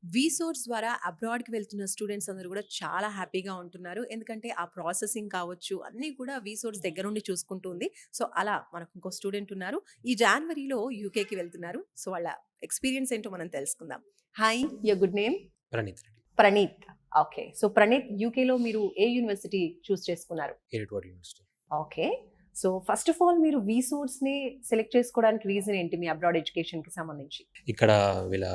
వీసోర్స్ ద్వారా అబ్రాడ్‌కి వెళ్తున్న స్టూడెంట్స్ అందరూ గూడా చాలా హ్యాపీగా ఉంటున్నారు. ఎందుకంటే ఆ ప్రాసెసింగ్ కావచ్చు అన్నీ కూడా వీసోర్స్ దగ్గరుండి చూసుకుంటూ ఉంది. సో, అలా మనకు ఇంకో స్టూడెంట్ ఉన్నారు. ఈ జాన్వరిలో యూకేకి వెళ్తున్నారు. సో, వాళ్ళ ఎక్స్‌పీరియన్స్ ఏంటో మనం తెలుసుకుందాం. Hi! Your good name? Praneeth Reddy. Praneeth. Okay. So, Praneeth యూకేలో మీరు ఏ యూనివర్సిటీ చూస్ చేసుకున్నారు? ఎడిట్వాడ్ university. Okay. So, first of all మీరు వీసోర్స్‌ని సెలెక్ట్ చేసుకోవడానికి రీజన్ ఏంటి మీ అబ్రాడ్ ఎడ్యుకేషన్‌కి సంబంధించి? ఇక్కడ వీళ్ళ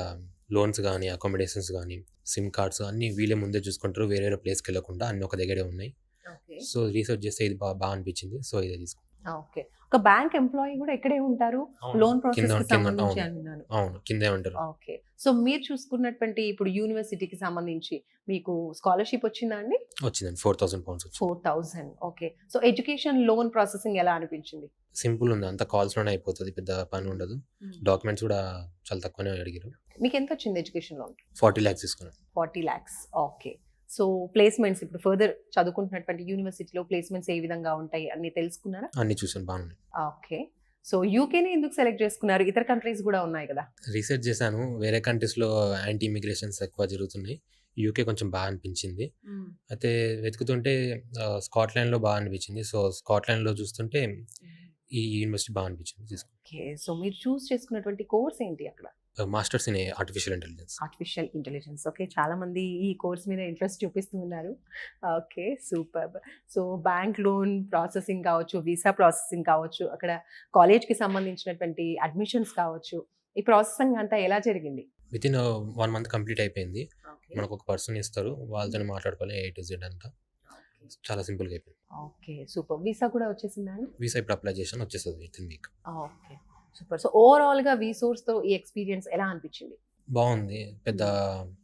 లోన్స్ గానీ, అకామిడేషన్స్ గానీ, సిమ్ కార్డ్స్ అన్నీ వీళ్ళే ముందే చూసుకుంటారు. వేరే వేరే ప్లేస్‌కెళ్ళకుండా అన్నీ ఒక దగ్గరే ఉన్నాయి. ఓకే. సో, రీసెర్చ్ చేస్తే ఇది అనిపించింది. సో, ఇదే తీసుకున్నాను. ఓకే. ఒక బ్యాంక్ ఎంప్లాయీ గూడా ఇక్కడే ఉంటారు. అవును. లోన్ కింద ప్రాసెస్‌కి కింద సంబంధించి అవును. అన్నాను. అవును. కిందే ఉంటారు. ఓకే. సో, మీరు చూసుకున్నటువంటి ఇప్పుడు యూనివర్సిటీకి సంబంధించి మీకు స్కాలర్‌షిప్ వచ్చిందా అండి? వచ్చిందండి. 4,000 పౌండ్స్ వచ్చింది. 4000 okay. So, education loan processing ఎలా అనిపించింది? సింపుల్ ఉంది. అంతా కాల్స్‌లోనే అయిపోతది. పెద్ద పని ఉండదు. డాక్యుమెంట్స్ కూడా చాలా తక్కువనే అడిగారు. మీకెంత వచ్చింది ఎడ్యుకేషన్ లోన్? 40 లాక్స్ తీసుకున్నాను. 40 లాక్స్ ఓకే. సో, ప్లేస్‌మెంట్స్ ఇప్పుడు ఫర్దర్ చదువుకుంటున్నటువంటి యూనివర్సిటీలో ప్లేస్‌మెంట్స్ ఏ విధంగా ఉంటాయి అన్నీ తెలుసుకున్నారా? అన్నీ చూసాను బాగున్నాయి. ఓకే. సో, యూకేనే ఎందుకు సెలెక్ట్ చేసుకున్నారు? ఇతర కంట్రీస్ గూడా ఉన్నాయి గదా! రీసెర్చ్ చేశాను. వేరే కంట్రీస్‌లో యాంటీ ఇమిగ్రేషన్స్ ఎక్కువ జరుగుతున్నాయి. యూకే కొంచెం బాగా అనిపించింది. అయితే వెతుకుతుంటే స్కాట్లాండ్‌లో బాగా అనిపించింది. సో, స్కాట్లాండ్‌లో చూస్తుంటే ఈ యూనివర్సిటీ బాగా అనిపించింది. తీసుకున్నాను. ఓకే. సో, మీరు చూస్ చేసుకున్నటువంటి కోర్స్ ఏంటి అక్కడ? Masters in artificial intelligence. Artificial intelligence. Okay. చాలా మంది ఈ కోర్స్ మీద ఇంట్రెస్ట్ చూపిస్తూ ఉన్నారు. Okay. Superb. So, bank loan processing కావచ్చు, వీసా ప్రాసెసింగ్ కావచ్చు, అక్కడ కాలేజ్‌కి సంబంధించినటువంటి అడ్మిషన్స్ కావచ్చు. ఈ ప్రాసెసింగ్ అంతా ఎలా జరిగింది? వితిన్ 1 మంత్ కంప్లీట్ అయిపోయింది. ఓకే. మనకు ఒక పర్సన్ ఇస్తారు. వాళ్ళతోనే మాట్లాడుకోవాలి ఏ టు జెడ్ అంతా. చాలా సింపుల్‌గా అయిపోయింది. ఓకే. సూపర్. వీసా కూడా వచ్చేసిందా అండి? వీసా ఇప్పుడు అప్లై చేశాను. వచ్చేస్తది within week. Okay. Super. So, ఓవరాల్‌గా వీసోర్స్‌తో ఈ ఎక్స్‌పీరియన్స్ ఎలా అనిపించింది? బాగుంది. పెద్ద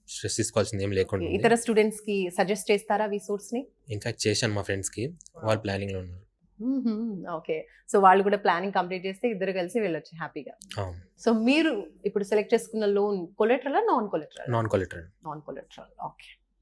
స్ట్రెస్ తీసుకోవాల్సింది ఏం లేకుండా ఉంది. ఇతర స్టూడెంట్స్‌కి సజెస్ట్ చేస్తారా వీసోర్స్‌ని? ఇన్‌ఫాక్ట్ చేశాను మా ఫ్రెండ్స్‌కి. వాళ్ళు ప్లానింగ్‌లో ఉన్నారు. హుహు. ఓకే. సో, వాళ్ళు కూడా ప్లానింగ్ కంప్లీట్ చేస్తే ఇద్దరు కలిసి వెళ్ళొచ్చు హ్యాపీగా. అవును. సో, మీరు ఇప్పుడు సెలెక్ట్ చేసుకున్న లోన్ కొలెటరలా? Non collateral? Non collateral. Non collateral. Okay.